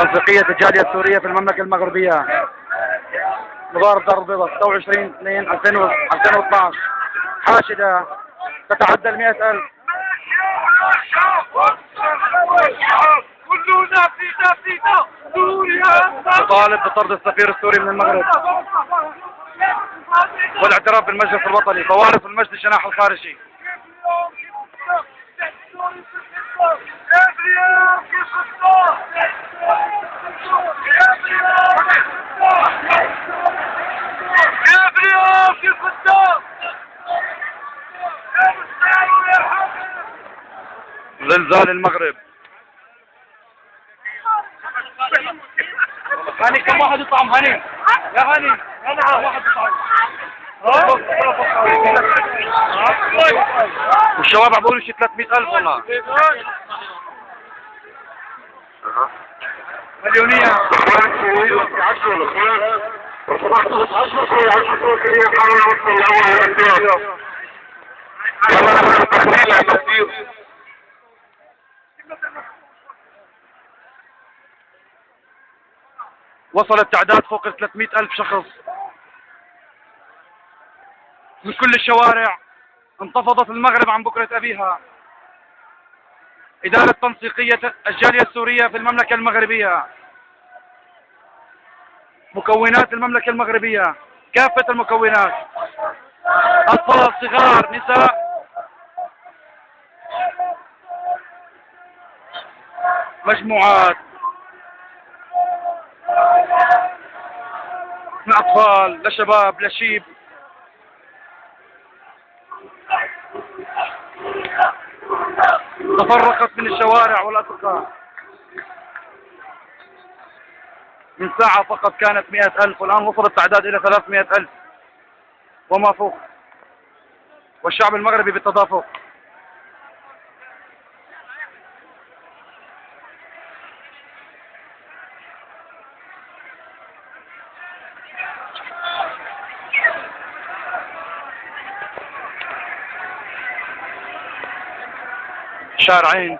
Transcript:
تنسيقية الجالية السورية في المملكة المغربية، مباراة دار البيضاء 26/2/2012، حاشدة تتعدى 100,000. كلنا فينا سوريا. تطالب بطرد السفير السوري من المغرب والاعتراف بالمجلس الوطني. طوارئ في المجلس الجناح الخارجي. زلزال المغرب. هاني كم واحد يطعم هاني؟ يا هاني انا واحد يطعم. والشباب عم بيقولوا شي 300,000 والله. مليونية. وصل التعداد فوق 300,000 شخص من كل الشوارع. انتفضت المغرب عن بكرة أبيها. إدارة تنسيقية الجالية السورية في المملكة المغربية، مكونات المملكة المغربية كافة المكونات، أطفال صغار نساء، مجموعات من أطفال لشباب لشيب. تفرقت من الشوارع والأسواق. من ساعة فقط كانت 100,000 والآن وصل التعداد إلى 300,000 وما فوق، والشعب المغربي بالتدافق. شارعين